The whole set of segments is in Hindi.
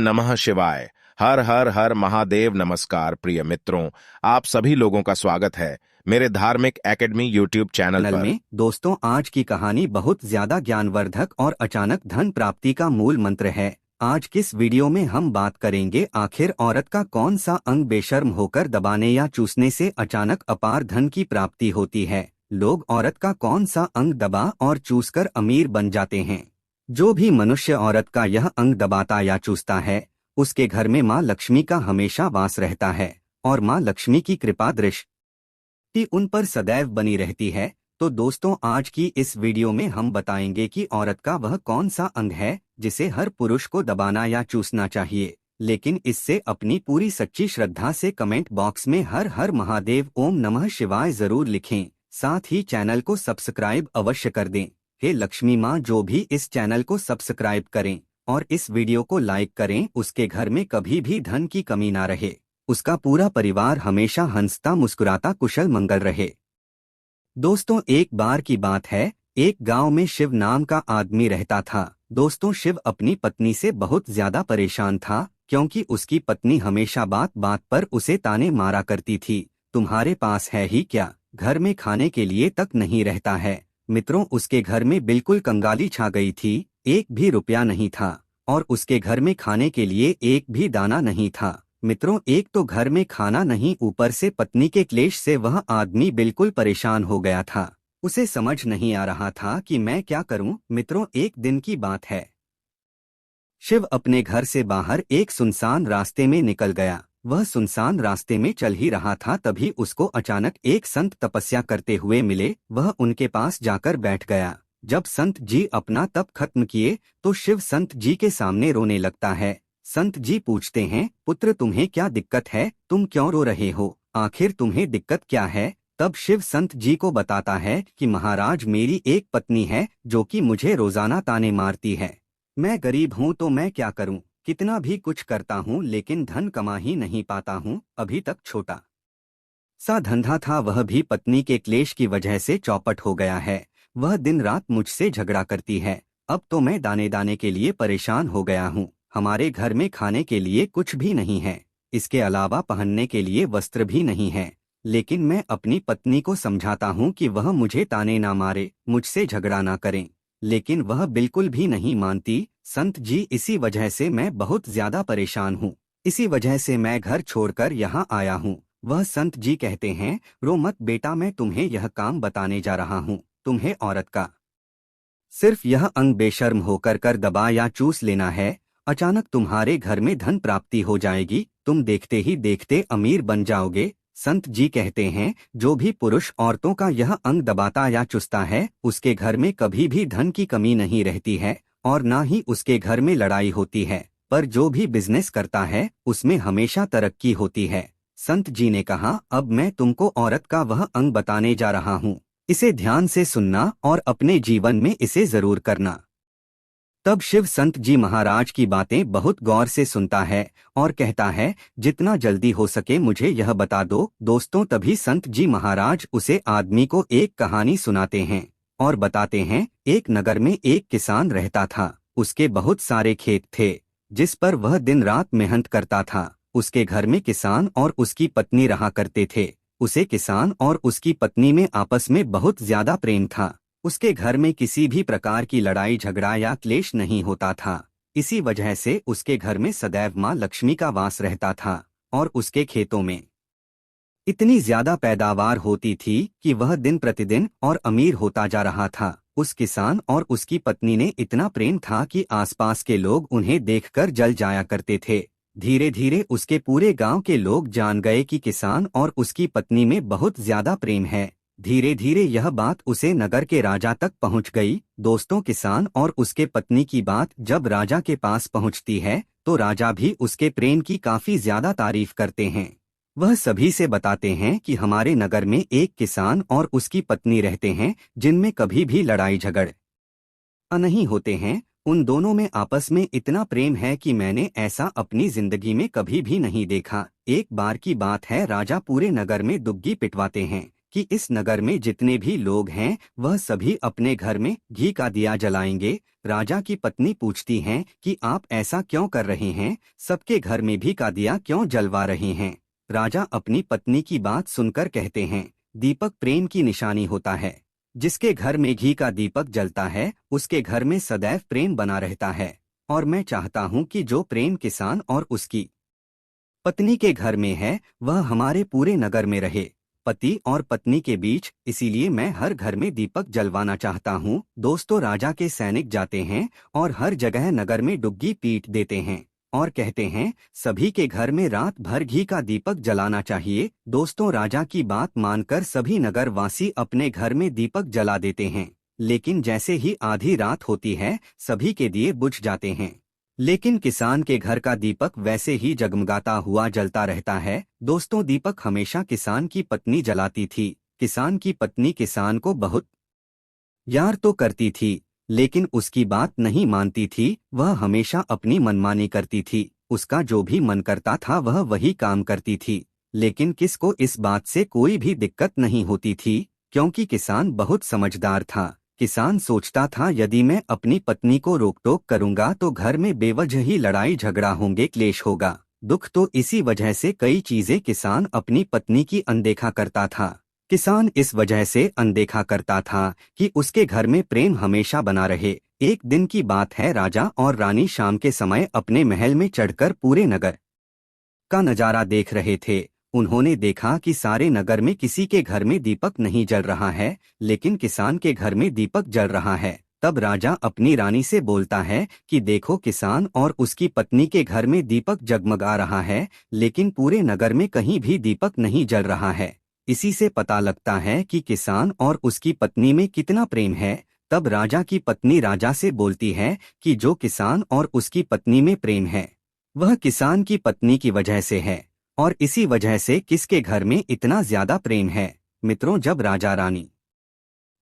नमः शिवाय। हर हर हर महादेव। नमस्कार प्रिय मित्रों, आप सभी लोगों का स्वागत है मेरे धार्मिक एकेडमी यूट्यूब चैनल पर। में दोस्तों, आज की कहानी बहुत ज्यादा ज्ञानवर्धक और अचानक धन प्राप्ति का मूल मंत्र है। आज किस वीडियो में हम बात करेंगे आखिर औरत का कौन सा अंग बेशर्म होकर दबाने या चूसने से अचानक अपार धन की प्राप्ति होती है। लोग औरत का कौन सा अंग दबा और चूसकर अमीर बन जाते हैं। जो भी मनुष्य औरत का यह अंग दबाता या चूसता है, उसके घर में माँ लक्ष्मी का हमेशा वास रहता है और माँ लक्ष्मी की कृपा दृष्टि उन पर सदैव बनी रहती है। तो दोस्तों, आज की इस वीडियो में हम बताएंगे कि औरत का वह कौन सा अंग है जिसे हर पुरुष को दबाना या चूसना चाहिए, लेकिन इससे अपनी पूरी सच्ची श्रद्धा से कमेंट बॉक्स में हर हर महादेव ओम नमः शिवाय जरूर लिखें। साथ ही चैनल को सब्सक्राइब अवश्य कर दें। हे लक्ष्मी माँ, जो भी इस चैनल को सब्सक्राइब करें और इस वीडियो को लाइक करें, उसके घर में कभी भी धन की कमी ना रहे, उसका पूरा परिवार हमेशा हंसता मुस्कुराता कुशल मंगल रहे। दोस्तों, एक बार की बात है, एक गांव में शिव नाम का आदमी रहता था। दोस्तों, शिव अपनी पत्नी से बहुत ज्यादा परेशान था, क्योंकि उसकी पत्नी हमेशा बात बात पर उसे ताने मारा करती थी। तुम्हारे पास है ही क्या, घर में खाने के लिए तक नहीं रहता है। मित्रों, उसके घर में बिल्कुल कंगाली छा गई थी। एक भी रुपया नहीं था और उसके घर में खाने के लिए एक भी दाना नहीं था। मित्रों, एक तो घर में खाना नहीं, ऊपर से पत्नी के क्लेश से वह आदमी बिल्कुल परेशान हो गया था। उसे समझ नहीं आ रहा था कि मैं क्या करूं। मित्रों, एक दिन की बात है, शिव अपने घर से बाहर एक सुनसान रास्ते में निकल गया। वह सुनसान रास्ते में चल ही रहा था, तभी उसको अचानक एक संत तपस्या करते हुए मिले। वह उनके पास जाकर बैठ गया। जब संत जी अपना तप खत्म किए तो शिव संत जी के सामने रोने लगता है। संत जी पूछते हैं, पुत्र, तुम्हें क्या दिक्कत है, तुम क्यों रो रहे हो, आखिर तुम्हें दिक्कत क्या है। तब शिव संत जी को बताता है कि महाराज, मेरी एक पत्नी है जो कि मुझे रोजाना ताने मारती है। मैं गरीब हूँ तो मैं क्या करूँ, कितना भी कुछ करता हूँ लेकिन धन कमा ही नहीं पाता हूँ। अभी तक छोटा सा धंधा था, वह भी पत्नी के क्लेश की वजह से चौपट हो गया है। वह दिन रात मुझसे झगड़ा करती है। अब तो मैं दाने दाने के लिए परेशान हो गया हूँ। हमारे घर में खाने के लिए कुछ भी नहीं है, इसके अलावा पहनने के लिए वस्त्र भी नहीं है। लेकिन मैं अपनी पत्नी को समझाता हूँ कि वह मुझे ताने ना मारे, मुझसे झगड़ा ना करें, लेकिन वह बिल्कुल भी नहीं मानती। संत जी, इसी वजह से मैं बहुत ज्यादा परेशान हूँ, इसी वजह से मैं घर छोड़कर यहाँ आया हूँ। वह संत जी कहते हैं, रो मत बेटा, मैं तुम्हें यह काम बताने जा रहा हूँ। तुम्हें औरत का सिर्फ यह अंग बेशर्म होकर कर दबा या चूस लेना है, अचानक तुम्हारे घर में धन प्राप्ति हो जाएगी, तुम देखते ही देखते अमीर बन जाओगे। संत जी कहते हैं, जो भी पुरुष औरतों का यह अंग दबाता या चुसता है, उसके घर में कभी भी धन की कमी नहीं रहती है और ना ही उसके घर में लड़ाई होती है, पर जो भी बिजनेस करता है उसमें हमेशा तरक्की होती है। संत जी ने कहा, अब मैं तुमको औरत का वह अंग बताने जा रहा हूँ, इसे ध्यान से सुनना और अपने जीवन में इसे जरूर करना। तब शिव संत जी महाराज की बातें बहुत गौर से सुनता है और कहता है, जितना जल्दी हो सके मुझे यह बता दो। दोस्तों, तभी संत जी महाराज उसे आदमी को एक कहानी सुनाते हैं और बताते हैं, एक नगर में एक किसान रहता था। उसके बहुत सारे खेत थे जिस पर वह दिन रात मेहनत करता था। उसके घर में किसान और उसकी पत्नी रहा करते थे। उसे किसान और उसकी पत्नी में आपस में बहुत ज्यादा प्रेम था। उसके घर में किसी भी प्रकार की लड़ाई झगड़ा या क्लेश नहीं होता था। इसी वजह से उसके घर में सदैव माँ लक्ष्मी का वास रहता था और उसके खेतों में इतनी ज्यादा पैदावार होती थी कि वह दिन प्रतिदिन और अमीर होता जा रहा था। उस किसान और उसकी पत्नी ने इतना प्रेम था कि आसपास के लोग उन्हें देखकर जल जाया करते थे। धीरे धीरे उसके पूरे गांव के लोग जान गए कि किसान और उसकी पत्नी में बहुत ज्यादा प्रेम है। धीरे धीरे यह बात उसे नगर के राजा तक पहुंच गई। दोस्तों, किसान और उसके पत्नी की बात जब राजा के पास पहुंचती है तो राजा भी उसके प्रेम की काफी ज्यादा तारीफ करते हैं। वह सभी से बताते हैं कि हमारे नगर में एक किसान और उसकी पत्नी रहते हैं जिनमें कभी भी लड़ाई झगड़ नहीं होते हैं। उन दोनों में आपस में इतना प्रेम है कि मैंने ऐसा अपनी जिंदगी में कभी भी नहीं देखा। एक बार की बात है, राजा पूरे नगर में दुग्गी पिटवाते हैं कि इस नगर में जितने भी लोग हैं वह सभी अपने घर में घी का दिया जलाएंगे। राजा की पत्नी पूछती हैं कि आप ऐसा क्यों कर रहे हैं, सबके घर में भी का दिया क्यों जलवा रहे हैं। राजा अपनी पत्नी की बात सुनकर कहते हैं, दीपक प्रेम की निशानी होता है। जिसके घर में घी का दीपक जलता है उसके घर में सदैव प्रेम बना रहता है। और मैं चाहता हूँ कि जो प्रेम किसान और उसकी पत्नी के घर में है वह हमारे पूरे नगर में रहे, पति और पत्नी के बीच। इसीलिए मैं हर घर में दीपक जलवाना चाहता हूँ। दोस्तों, राजा के सैनिक जाते हैं और हर जगह नगर में डुग्गी पीट देते हैं और कहते हैं सभी के घर में रात भर घी का दीपक जलाना चाहिए। दोस्तों, राजा की बात मानकर सभी नगर वासी अपने घर में दीपक जला देते हैं। लेकिन जैसे ही आधी रात होती है सभी के दिए बुझ जाते हैं। लेकिन किसान के घर का दीपक वैसे ही जगमगाता हुआ जलता रहता है। दोस्तों, दीपक हमेशा किसान की पत्नी जलाती थी। किसान की पत्नी किसान को बहुत यार तो करती थी, लेकिन उसकी बात नहीं मानती थी। वह हमेशा अपनी मनमानी करती थी। उसका जो भी मन करता था वह वही काम करती थी। लेकिन किसको इस बात से कोई भी दिक्कत नहीं होती थी, क्योंकि किसान बहुत समझदार था। किसान सोचता था यदि मैं अपनी पत्नी को रोक टोक करूंगा तो घर में बेवजह ही लड़ाई झगड़ा होंगे, क्लेश होगा, दुख। तो इसी वजह से कई चीजें किसान अपनी पत्नी की अनदेखा करता था। किसान इस वजह से अनदेखा करता था कि उसके घर में प्रेम हमेशा बना रहे। एक दिन की बात है, राजा और रानी शाम के समय अपने महल में चढ़कर पूरे नगर का नजारा देख रहे थे। उन्होंने देखा कि सारे नगर में किसी के घर में दीपक नहीं जल रहा है, लेकिन किसान के घर में दीपक जल रहा है। तब राजा अपनी रानी से बोलता है कि देखो, किसान और उसकी पत्नी के घर में दीपक जगमगा रहा है, लेकिन पूरे नगर में कहीं भी दीपक नहीं जल रहा है। इसी से पता लगता है कि किसान और उसकी पत्नी में कितना प्रेम है। तब राजा की पत्नी राजा से बोलती है कि जो किसान और उसकी पत्नी में प्रेम है वह किसान की पत्नी की वजह से है, और इसी वजह से किसके घर में इतना ज्यादा प्रेम है। मित्रों, जब राजा रानी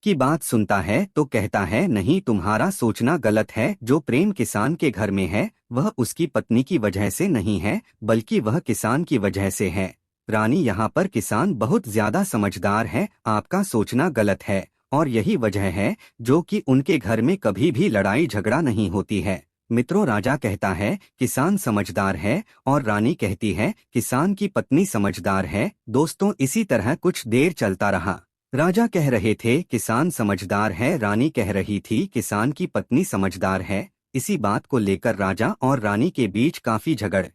की बात सुनता है तो कहता है, नहीं, तुम्हारा सोचना गलत है। जो प्रेम किसान के घर में है वह उसकी पत्नी की वजह से नहीं है, बल्कि वह किसान की वजह से है। रानी, यहाँ पर किसान बहुत ज्यादा समझदार है, आपका सोचना गलत है, और यही वजह है जो कि उनके घर में कभी भी लड़ाई झगड़ा नहीं होती है। मित्रों, राजा कहता है किसान समझदार है और रानी कहती है किसान की पत्नी समझदार है। दोस्तों, इसी तरह कुछ देर चलता रहा। राजा कह रहे थे किसान समझदार है, रानी कह रही थी किसान की पत्नी समझदार है। इसी बात को लेकर राजा और रानी के बीच काफी झगड़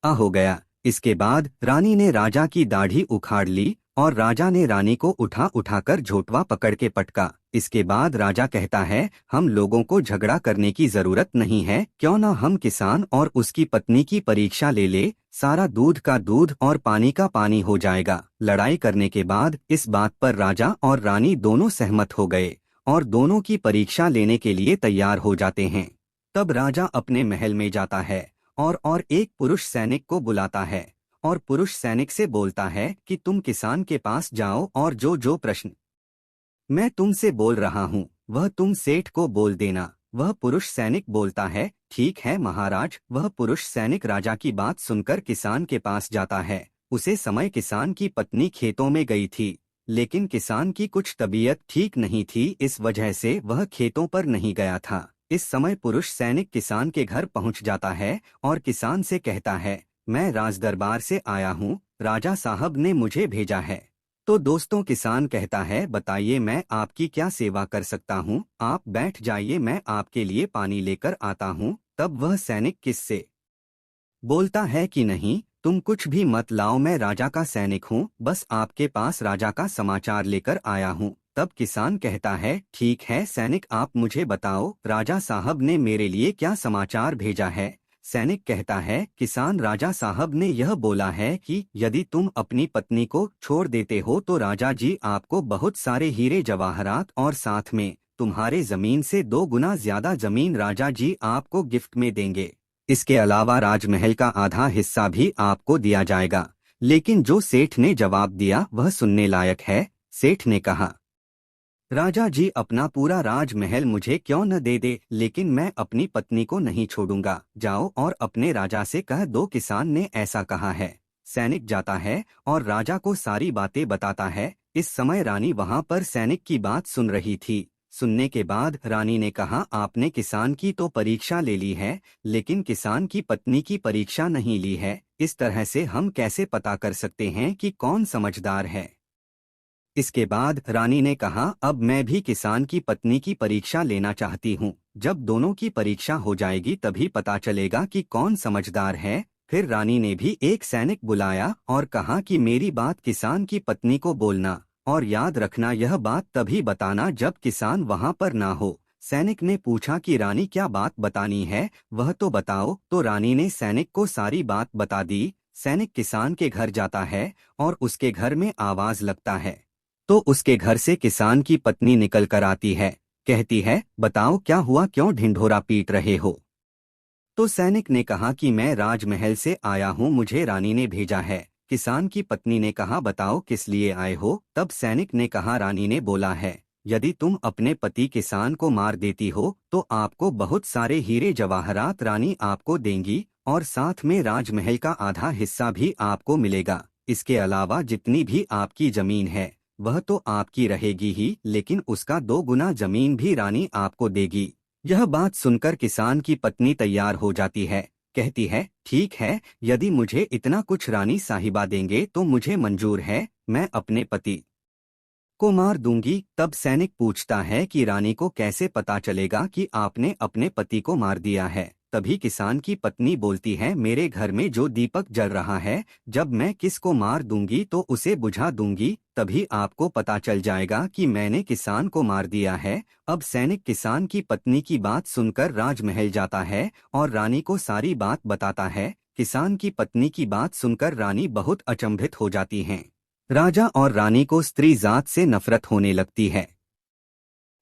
हो गया। इसके बाद रानी ने राजा की दाढ़ी उखाड़ ली और राजा ने रानी को उठा उठाकर झोटवा पकड़ के पटका। इसके बाद राजा कहता है, हम लोगों को झगड़ा करने की जरूरत नहीं है, क्यों ना हम किसान और उसकी पत्नी की परीक्षा ले ले। सारा दूध का दूध और पानी का पानी हो जाएगा। लड़ाई करने के बाद इस बात पर राजा और रानी दोनों सहमत हो गए और दोनों की परीक्षा लेने के लिए तैयार हो जाते हैं। तब राजा अपने महल में जाता है और एक पुरुष सैनिक को बुलाता है और पुरुष सैनिक से बोलता है कि तुम किसान के पास जाओ और जो जो प्रश्न मैं तुमसे बोल रहा हूँ वह तुम सेठ को बोल देना। वह पुरुष सैनिक बोलता है, ठीक है महाराज। वह पुरुष सैनिक राजा की बात सुनकर किसान के पास जाता है। उसे समय किसान की पत्नी खेतों में गई थी, लेकिन किसान की कुछ तबीयत ठीक नहीं थी, इस वजह से वह खेतों पर नहीं गया था। इस समय पुरुष सैनिक किसान के घर पहुंच जाता है और किसान से कहता है, मैं राजदरबार से आया हूँ, राजा साहब ने मुझे भेजा है। तो दोस्तों, किसान कहता है, बताइए मैं आपकी क्या सेवा कर सकता हूँ, आप बैठ जाइए, मैं आपके लिए पानी लेकर आता हूँ। तब वह सैनिक किससे बोलता है कि नहीं, तुम कुछ भी मत लाओ, मैं राजा का सैनिक हूँ, बस आपके पास राजा का समाचार लेकर आया हूँ। तब किसान कहता है, ठीक है सैनिक, आप मुझे बताओ राजा साहब ने मेरे लिए क्या समाचार भेजा है। सैनिक कहता है, किसान, राजा साहब ने यह बोला है कि यदि तुम अपनी पत्नी को छोड़ देते हो तो राजा जी आपको बहुत सारे हीरे जवाहरात और साथ में तुम्हारे जमीन से 2 गुना ज्यादा जमीन राजा जी आपको गिफ्ट में देंगे। इसके अलावा राजमहल का आधा हिस्सा भी आपको दिया जाएगा। लेकिन जो सेठ ने जवाब दिया वह सुनने लायक है। सेठ ने कहा, राजा जी अपना पूरा राजमहल मुझे क्यों न दे दे, लेकिन मैं अपनी पत्नी को नहीं छोड़ूंगा। जाओ और अपने राजा से कह दो किसान ने ऐसा कहा है। सैनिक जाता है और राजा को सारी बातें बताता है। इस समय रानी वहां पर सैनिक की बात सुन रही थी। सुनने के बाद रानी ने कहा, आपने किसान की तो परीक्षा ले ली है, लेकिन किसान की पत्नी की परीक्षा नहीं ली है। इस तरह से हम कैसे पता कर सकते हैं कि कौन समझदार है? इसके बाद रानी ने कहा, अब मैं भी किसान की पत्नी की परीक्षा लेना चाहती हूँ। जब दोनों की परीक्षा हो जाएगी तभी पता चलेगा कि कौन समझदार है। फिर रानी ने भी एक सैनिक बुलाया और कहा कि मेरी बात किसान की पत्नी को बोलना, और याद रखना यह बात तभी बताना जब किसान वहां पर ना हो। सैनिक ने पूछा कि रानी क्या बात बतानी है, वह तो बताओ। तो रानी ने सैनिक को सारी बात बता दी। सैनिक किसान के घर जाता है और उसके घर में आवाज लगता है। तो उसके घर से किसान की पत्नी निकल कर आती है। कहती है, बताओ क्या हुआ, क्यों ढिंढोरा पीट रहे हो? तो सैनिक ने कहा कि मैं राजमहल से आया हूँ, मुझे रानी ने भेजा है। किसान की पत्नी ने कहा, बताओ किस लिए आए हो? तब सैनिक ने कहा, रानी ने बोला है, यदि तुम अपने पति किसान को मार देती हो तो आपको बहुत सारे हीरे जवाहरात रानी आपको देंगी, और साथ में राजमहल का आधा हिस्सा भी आपको मिलेगा। इसके अलावा जितनी भी आपकी जमीन है वह तो आपकी रहेगी ही, लेकिन उसका 2 गुना जमीन भी रानी आपको देगी। यह बात सुनकर किसान की पत्नी तैयार हो जाती है। कहती है, ठीक है, यदि मुझे इतना कुछ रानी साहिबा देंगे तो मुझे मंजूर है, मैं अपने पति को मार दूंगी। तब सैनिक पूछता है कि रानी को कैसे पता चलेगा कि आपने अपने पति को मार दिया है? तभी किसान की पत्नी बोलती है, मेरे घर में जो दीपक जल रहा है, जब मैं किसको मार दूंगी तो उसे बुझा दूंगी, तभी आपको पता चल जाएगा कि मैंने किसान को मार दिया है। अब सैनिक किसान की पत्नी की बात सुनकर राजमहल जाता है और रानी को सारी बात बताता है। किसान की पत्नी की बात सुनकर रानी बहुत अचंभित हो जाती हैं। राजा और रानी को स्त्री जात से नफरत होने लगती है।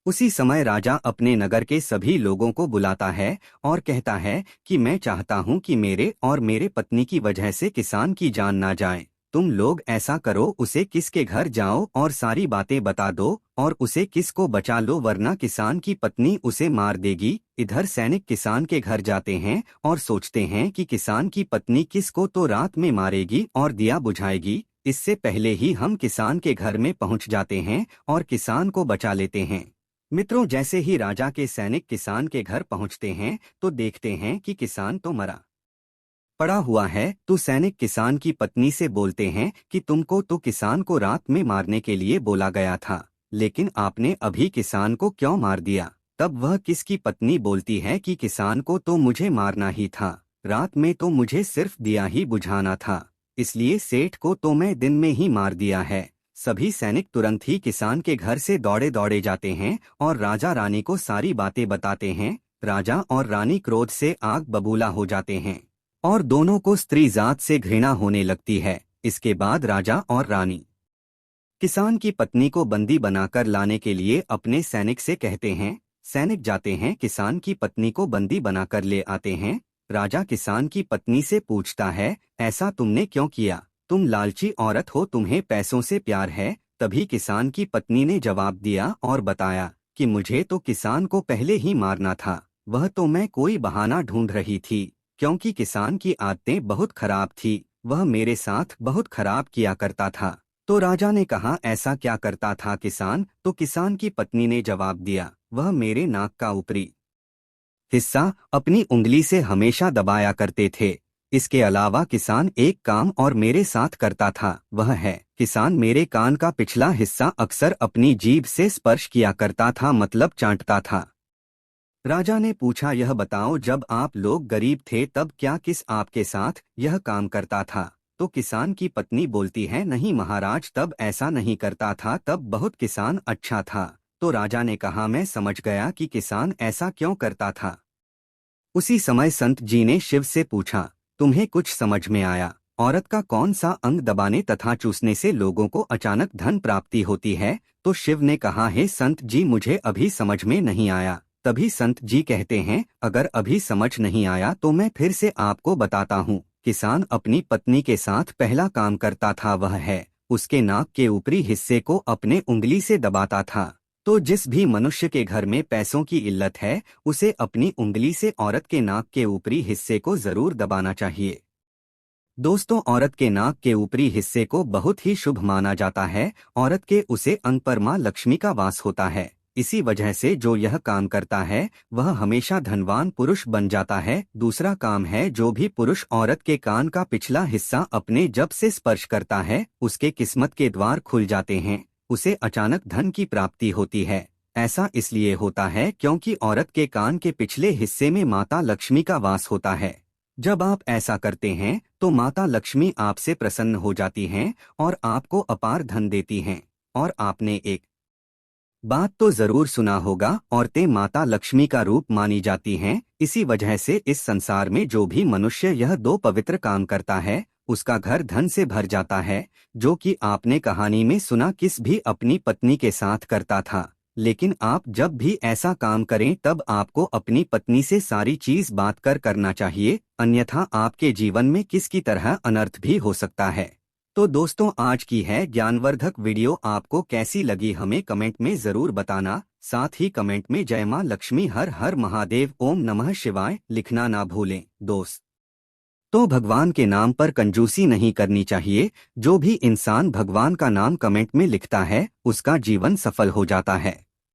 उसी समय राजा अपने नगर के सभी लोगों को बुलाता है और कहता है कि मैं चाहता हूं कि मेरे और मेरे पत्नी की वजह से किसान की जान ना जाए। तुम लोग ऐसा करो, उसे किसके घर जाओ और सारी बातें बता दो और उसे किस को बचा लो, वरना किसान की पत्नी उसे मार देगी। इधर सैनिक किसान के घर जाते हैं और सोचते हैं कि किसान की पत्नी किस को तो रात में मारेगी और दिया बुझाएगी। इससे पहले ही हम किसान के घर में पहुंच जाते हैं और किसान को बचा लेते हैं। मित्रों, जैसे ही राजा के सैनिक किसान के घर पहुंचते हैं तो देखते हैं कि किसान तो मरा पड़ा हुआ है। तो सैनिक किसान की पत्नी से बोलते हैं कि तुमको तो किसान को रात में मारने के लिए बोला गया था, लेकिन आपने अभी किसान को क्यों मार दिया? तब वह किसकी पत्नी बोलती है कि किसान को तो मुझे मारना ही था, रात में तो मुझे सिर्फ दिया ही बुझाना था, इसलिए सेठ को तो मैं दिन में ही मार दिया है। सभी सैनिक तुरंत ही किसान के घर से दौड़े दौड़े जाते हैं और राजा रानी को सारी बातें बताते हैं। राजा और रानी क्रोध से आग बबूला हो जाते हैं और दोनों को स्त्री जात से घृणा होने लगती है। इसके बाद राजा और रानी किसान की पत्नी को बंदी बनाकर लाने के लिए अपने सैनिक से कहते हैं। सैनिक जाते हैं, किसान की पत्नी को बंदी बनाकर ले आते हैं। राजा किसान की पत्नी से पूछता है, ऐसा तुमने क्यों किया? तुम लालची औरत हो, तुम्हें पैसों से प्यार है। तभी किसान की पत्नी ने जवाब दिया और बताया कि मुझे तो किसान को पहले ही मारना था, वह तो मैं कोई बहाना ढूंढ रही थी, क्योंकि किसान की आदतें बहुत खराब थी, वह मेरे साथ बहुत खराब किया करता था। तो राजा ने कहा, ऐसा क्या करता था किसान? तो किसान की पत्नी ने जवाब दिया, वह मेरे नाक का ऊपरी हिस्सा अपनी उंगली से हमेशा दबाया करते थे। इसके अलावा किसान एक काम और मेरे साथ करता था, वह है किसान मेरे कान का पिछला हिस्सा अक्सर अपनी जीभ से स्पर्श किया करता था, मतलब चाटता था। राजा ने पूछा, यह बताओ, जब आप लोग गरीब थे तब क्या किस आपके साथ यह काम करता था? तो किसान की पत्नी बोलती है, नहीं महाराज, तब ऐसा नहीं करता था, तब बहुत किसान अच्छा था। तो राजा ने कहा, मैं समझ गया कि किसान ऐसा क्यों करता था। उसी समय संत जी ने शिव से पूछा, तुम्हें कुछ समझ में आया? औरत का कौन सा अंग दबाने तथा चूसने से लोगों को अचानक धन प्राप्ति होती है? तो शिव ने कहा, हे संत जी, मुझे अभी समझ में नहीं आया। तभी संत जी कहते हैं, अगर अभी समझ नहीं आया तो मैं फिर से आपको बताता हूँ। किसान अपनी पत्नी के साथ पहला काम करता था, वह है उसके नाक के ऊपरी हिस्से को अपने उंगली से दबाता था। तो जिस भी मनुष्य के घर में पैसों की इल्लत है, उसे अपनी उंगली से औरत के नाक के ऊपरी हिस्से को जरूर दबाना चाहिए। दोस्तों, औरत के नाक के ऊपरी हिस्से को बहुत ही शुभ माना जाता है। औरत के उसे अंग पर मां लक्ष्मी का वास होता है। इसी वजह से जो यह काम करता है वह हमेशा धनवान पुरुष बन जाता है। दूसरा काम है, जो भी पुरुष औरत के कान का पिछला हिस्सा अपने जब से स्पर्श करता है उसके किस्मत के द्वार खुल जाते हैं, उसे अचानक धन की प्राप्ति होती है। ऐसा इसलिए होता है क्योंकि औरत के कान के पिछले हिस्से में माता लक्ष्मी का वास होता है। जब आप ऐसा करते हैं तो माता लक्ष्मी आपसे प्रसन्न हो जाती हैं और आपको अपार धन देती हैं। और आपने एक बात तो जरूर सुना होगा, औरतें माता लक्ष्मी का रूप मानी जाती हैं। इसी वजह से इस संसार में जो भी मनुष्य यह दो पवित्र काम करता है उसका घर धन से भर जाता है। जो कि आपने कहानी में सुना, किस भी अपनी पत्नी के साथ करता था। लेकिन आप जब भी ऐसा काम करें तब आपको अपनी पत्नी से सारी चीज बात कर करना चाहिए, अन्यथा आपके जीवन में किसकी तरह अनर्थ भी हो सकता है। तो दोस्तों, आज की है ज्ञानवर्धक वीडियो आपको कैसी लगी हमें कमेंट में जरूर बताना। साथ ही कमेंट में जय मां लक्ष्मी, हर हर महादेव, ओम नमः शिवाय लिखना ना भूलें। दोस्त तो भगवान के नाम पर कंजूसी नहीं करनी चाहिए। जो भी इंसान भगवान का नाम कमेंट में लिखता है उसका जीवन सफल हो जाता है।